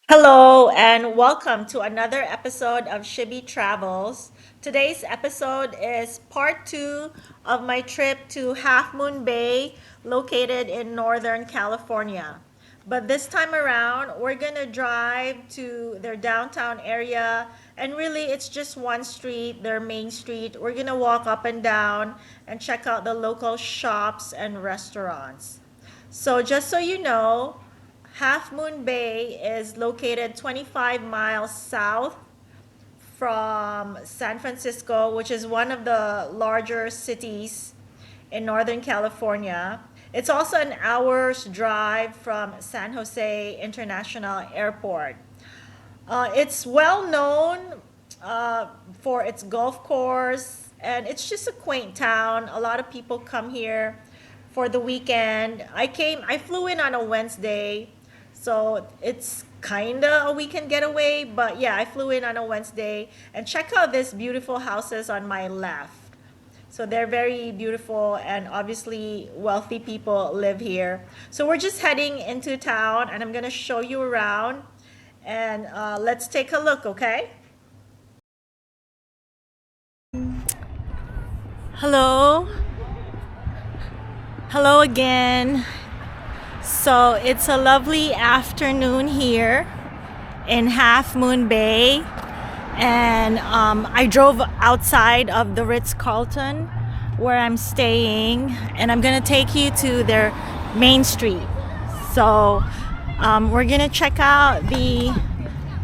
Hello and welcome to another episode of Shibby Travels. Today's episode is part two of my trip to Half Moon Bay, located in Northern California. But this time around, we're gonna drive to their downtown area, and really it's just one street, their main street. We're gonna walk up and down and check out the local shops and restaurants. So, just so you know, Half Moon Bay is located 25 miles south from San Francisco, which is one of the larger cities in Northern California. It's also an hour's drive from San Jose International Airport. It's well known for its golf course, and it's just a quaint town. A lot of people come here for the weekend. I flew in on a Wednesday, so it's kind of a weekend getaway, but yeah, I flew in on a Wednesday. And check out these beautiful houses on my left. So they're very beautiful, and obviously wealthy people live here. So we're just heading into town, and I'm gonna show you around, and let's take a look, okay? Hello. Hello again. So it's a lovely afternoon here in Half Moon Bay, and I drove outside of the Ritz-Carlton where I'm staying, and I'm gonna take you to their main street. So we're gonna check out the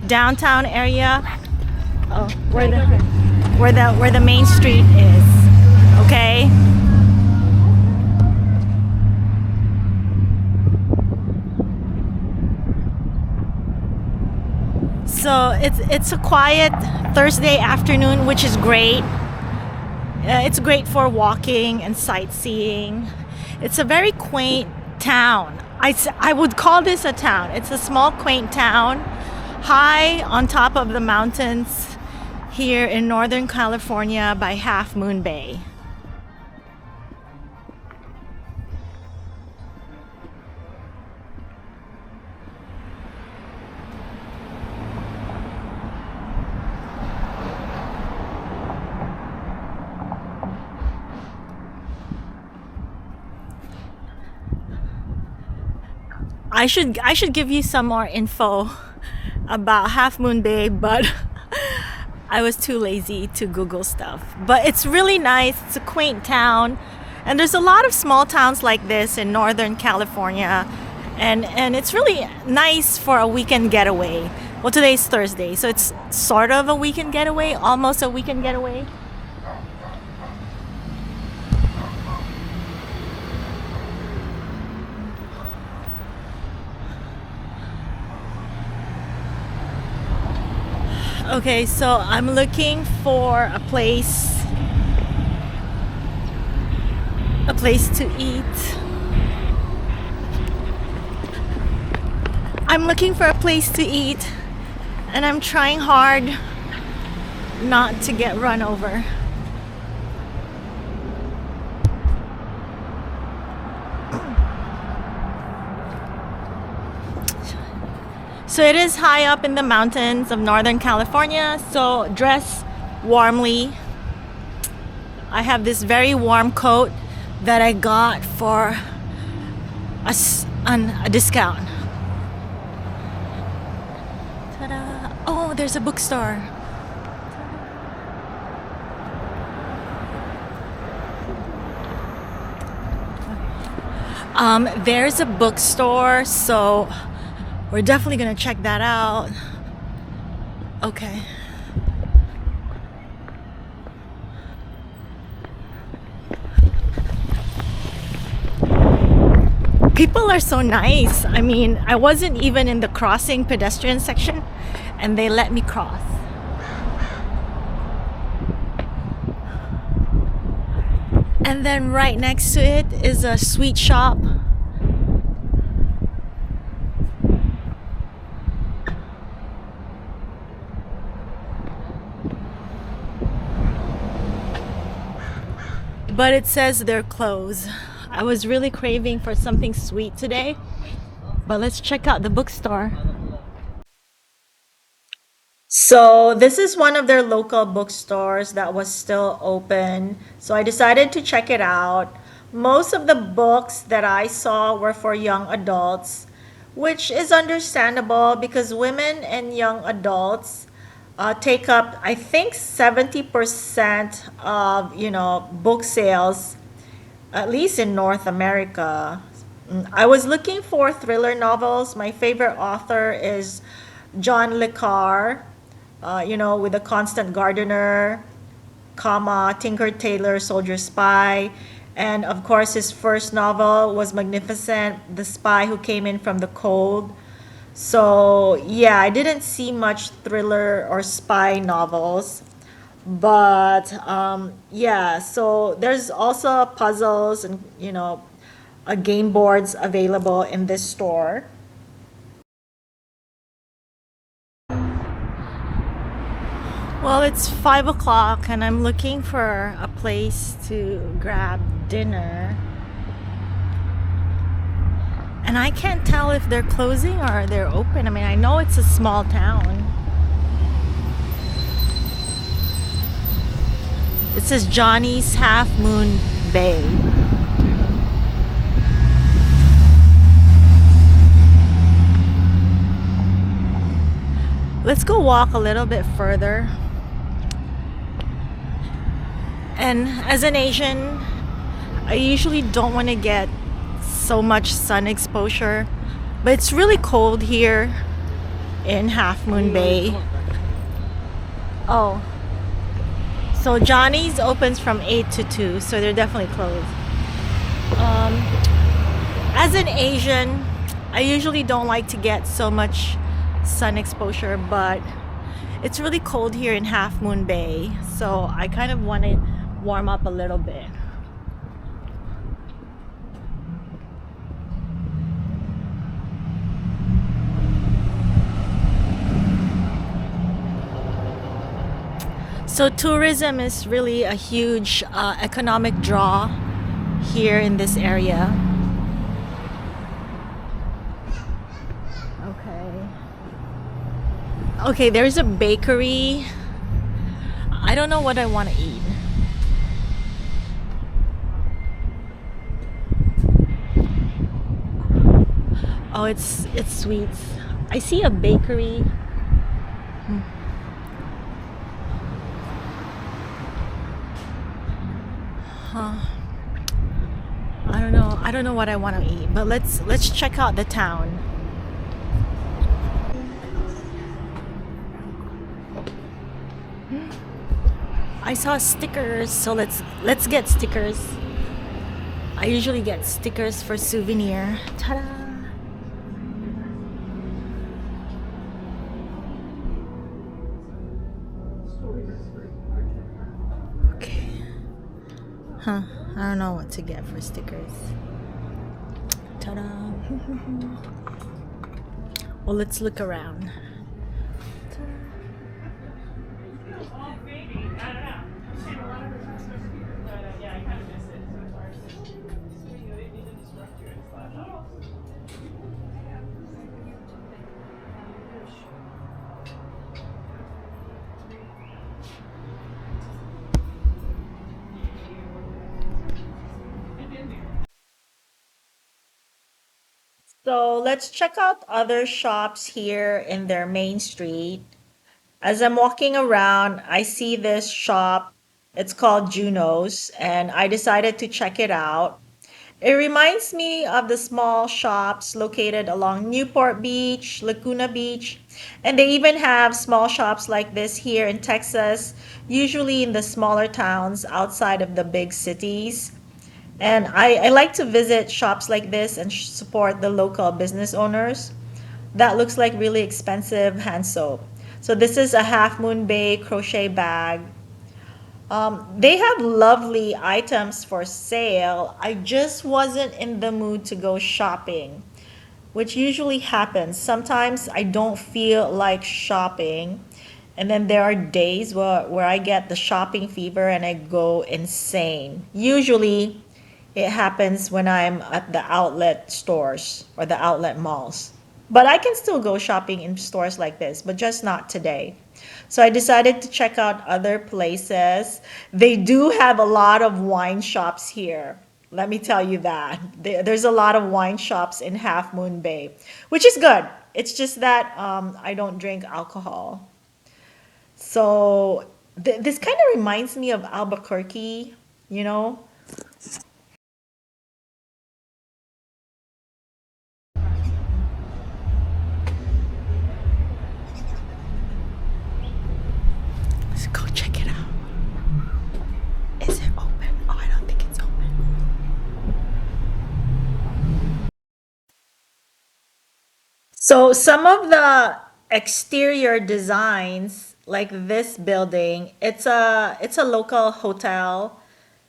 downtown area, where the main street is. Okay. So it's a quiet Thursday afternoon, which is great. It's great for walking and sightseeing. It's a very quaint town. I would call this a town. It's a small, quaint town, high on top of the mountains here in Northern California by Half Moon Bay. I should give you some more info about Half Moon Bay, but I was too lazy to Google stuff. But it's really nice. It's a quaint town, and there's a lot of small towns like this in Northern California, and it's really nice for a weekend getaway. Well, today's Thursday, so it's sort of a weekend getaway, almost a weekend getaway. Okay, so I'm looking for a place to eat. I'm looking for a place to eat, and I'm trying hard not to get run over. So it is high up in the mountains of Northern California, so dress warmly. I have this very warm coat that I got for a discount. Ta-da! Oh, there's a bookstore. There's a bookstore, so we're definitely gonna check that out. Okay. People are so nice. I mean, I wasn't even in the crossing pedestrian section, and they let me cross. And then right next to it is a sweet shop. But it says they're closed. I was really craving for something sweet today, but let's check out the bookstore. So this is one of their local bookstores that was still open. So I decided to check it out. Most of the books that I saw were for young adults, which is understandable because women and young adults take up, I think, 70% of, book sales, at least in North America. I was looking for thriller novels. My favorite author is John Le Carre, with The Constant Gardener, Tinker Tailor Soldier Spy. And of course, his first novel was magnificent, The Spy Who Came In From the Cold. So, yeah, I didn't see much thriller or spy novels. But yeah, so there's also puzzles and, game boards available in this store. Well, it's 5 o'clock and I'm looking for a place to grab dinner. And I can't tell if they're closing or they're open. I mean, I know it's a small town. It says Johnny's Half Moon Bay. Let's go walk a little bit further. And as an Asian, I usually don't want to get so much sun exposure, but it's really cold here in Half Moon Bay. Oh, so Johnny's opens from 8 to 2, so they're definitely closed. Um, as an Asian, I usually don't like to get so much sun exposure, but it's really cold here in Half Moon Bay, so I kind of want to warm up a little bit. So tourism is really a huge economic draw here in this area. Okay. Okay, there's a bakery. I don't know what I want to eat. Oh, it's sweets. I see a bakery. Huh. I don't know. I don't know what I want to eat, but let's check out the town. I saw stickers, so let's get stickers. I usually get stickers for souvenir. Ta-da! Okay. Huh. I don't know what to get for stickers. Ta-da! Well, let's look around. So let's check out other shops here in their main street. As I'm walking around, I see this shop. It's called Juno's, and I decided to check it out. It reminds me of the small shops located along Newport Beach, Laguna Beach, and they even have small shops like this here in Texas, usually in the smaller towns outside of the big cities. And I like to visit shops like this and support the local business owners. That looks like really expensive hand soap. So this is a Half Moon Bay crochet bag. They have lovely items for sale. I just wasn't in the mood to go shopping, which usually happens. Sometimes I don't feel like shopping. And then there are days where I get the shopping fever and I go insane. Usually it happens when I'm at the outlet stores or the outlet malls. But I can still go shopping in stores like this, but just not today. So I decided to check out other places. They do have a lot of wine shops here. Let me tell you that. There's a lot of wine shops in Half Moon Bay, which is good. It's just that I don't drink alcohol. So this kind of reminds me of Albuquerque, you know? Let's go check it out. Is it open? Oh, I don't think it's open. So some of the exterior designs, like this building, it's a local hotel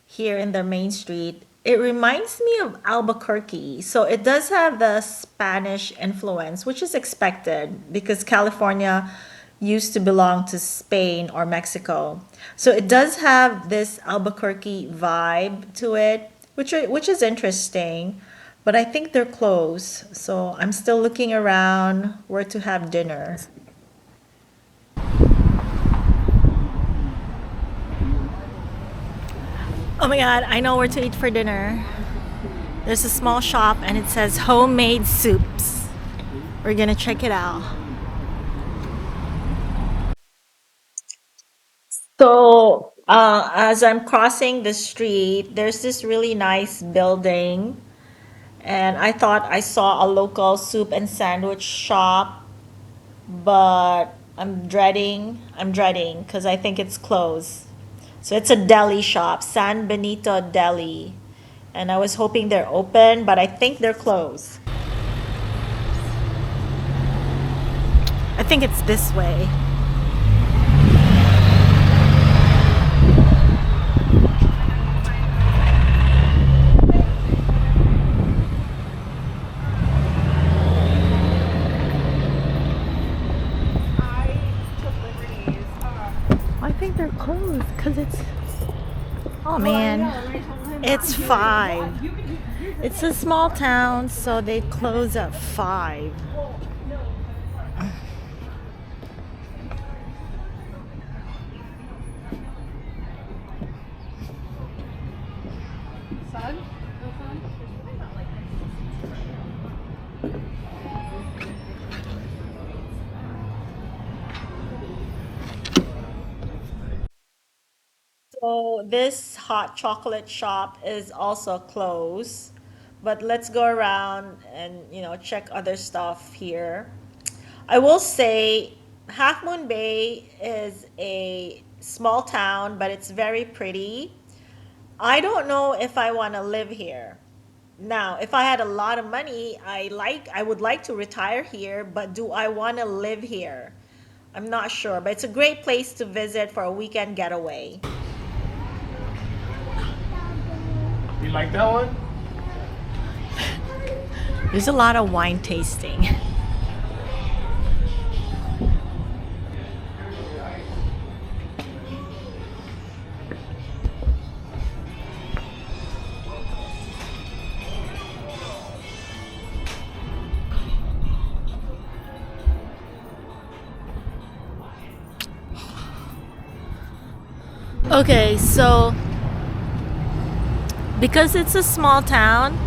here in the main street. It reminds me of Albuquerque. So it does have the Spanish influence, which is expected because California used to belong to Spain or Mexico. So it does have this Albuquerque vibe to it, which is interesting. But I think they're closed. So I'm still looking around where to have dinner. Oh my God, I know where to eat for dinner. There's a small shop and it says homemade soups. We're gonna check it out. So, as I'm crossing the street, there's this really nice building, and I thought I saw a local soup and sandwich shop, but I'm dreading because I think it's closed. So it's a deli shop, San Benito Deli. And I was hoping they're open, but I think they're closed. I think it's this way. I think they're closed because it's. Oh man, it's 5. It's a small town, so they close at 5. So this hot chocolate shop is also closed, but let's go around and check other stuff here. I will say Half Moon Bay is a small town, but it's very pretty. I don't know if I want to live here. Now, if I had a lot of money, I would like to retire here, but do I want to live here? I'm not sure, but it's a great place to visit for a weekend getaway. You like that one? There's a lot of wine tasting. Okay, so because it's a small town,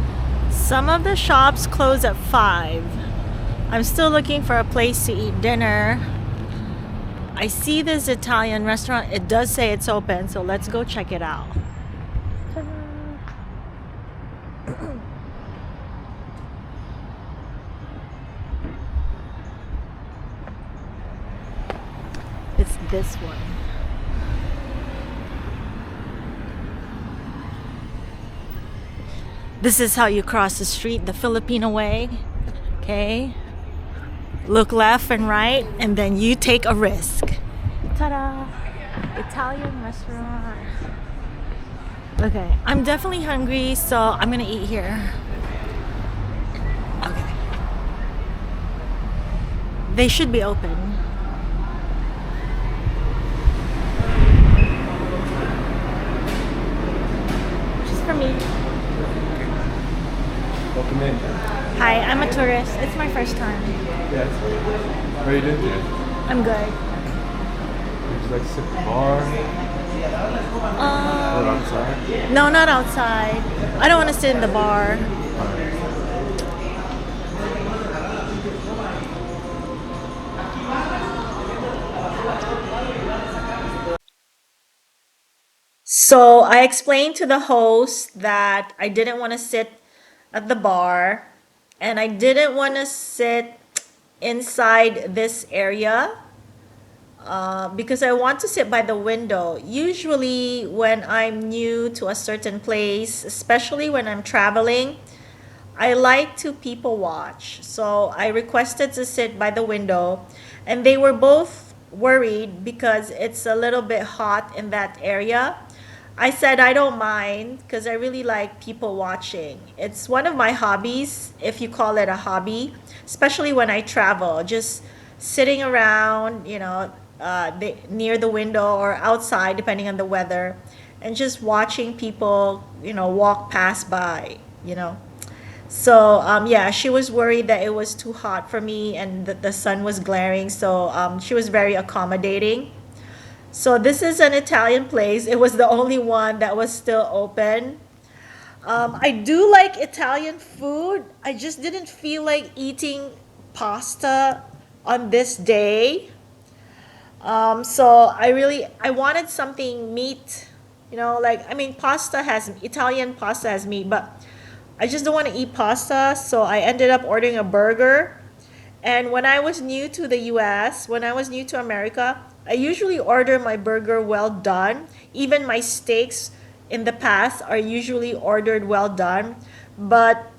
some of the shops close at 5. I'm still looking for a place to eat dinner. I see this Italian restaurant. It does say it's open, so let's go check it out. It's this one. This is how you cross the street, the Filipino way. Okay? Look left and right, and then you take a risk. Ta-da! Italian restaurant. Okay, I'm definitely hungry, so I'm gonna eat here. Okay. They should be open. Just for me. Welcome in. Hi, I'm a tourist. It's my first time. Yes. How are you doing today? I'm good. you like to sit at the bar or outside? No, not outside. I don't want to sit in the bar. So I explained to the host that I didn't want to sit at the bar and I didn't want to sit inside this area because I want to sit by the window. Usually, when I'm new to a certain place, especially when I'm traveling, I like to people watch. So I requested to sit by the window, and they were both worried because it's a little bit hot in that area. I said I don't mind because I really like people watching. It's one of my hobbies, if you call it a hobby, especially when I travel, just sitting around, near the window or outside, depending on the weather, and just watching people, walk past by, you know. So yeah, she was worried that it was too hot for me and that the sun was glaring. So she was very accommodating. So this is an Italian place. It was the only one that was still open. I do like Italian food. I just didn't feel like eating pasta on this day. So I wanted something meat. Italian pasta has meat, but I just don't want to eat pasta. So I ended up ordering a burger. And when I was new to the US, when I was new to America, I usually order my burger well done. Even my steaks in the past are usually ordered well done. But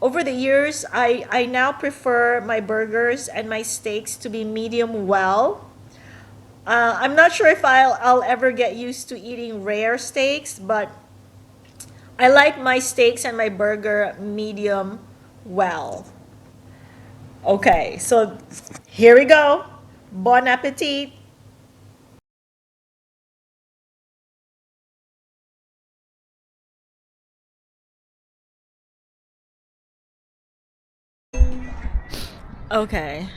over the years, I now prefer my burgers and my steaks to be medium well. I'm not sure if I'll ever get used to eating rare steaks, but I like my steaks and my burger medium well. Okay, so here we go. Bon appetit. Okay,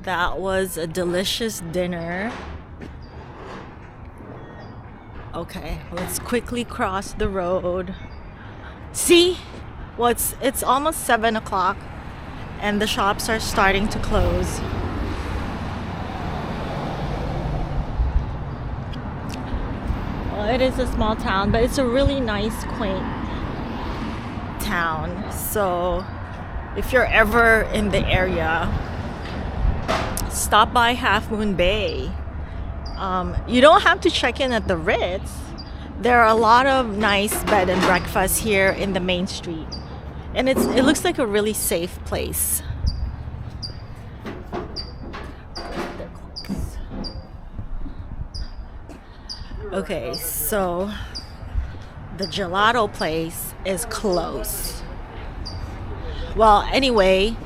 that was a delicious dinner. Okay, let's quickly cross the road. See? Well, it's almost 7 o'clock and the shops are starting to close. Well, it is a small town, but it's a really nice, quaint town. So if you're ever in the area, stop by Half Moon Bay. You don't have to check in at the Ritz. There are a lot of nice bed and breakfasts here in the main street, and it looks like a really safe place. Okay, so the gelato place is closed. Well, anyway,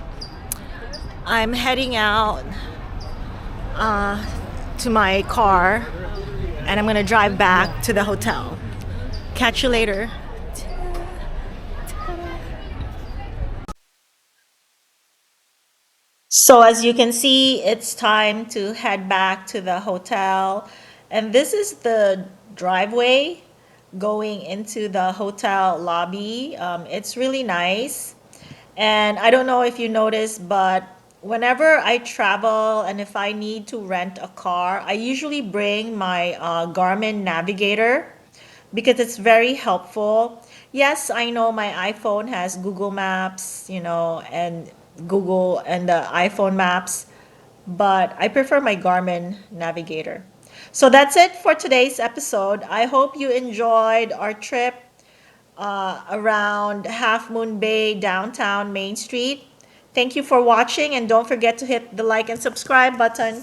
I'm heading out to my car and I'm gonna drive back to the hotel. Catch you later. So as you can see, it's time to head back to the hotel. And this is the driveway going into the hotel lobby. It's really nice. And I don't know if you noticed, but whenever I travel and if I need to rent a car, I usually bring my Garmin Navigator because it's very helpful. Yes, I know my iPhone has Google Maps, and Google and the iPhone Maps, but I prefer my Garmin Navigator. So that's it for today's episode. I hope you enjoyed our trip around Half Moon Bay, downtown Main Street. Thank you for watching, and don't forget to hit the like and subscribe button.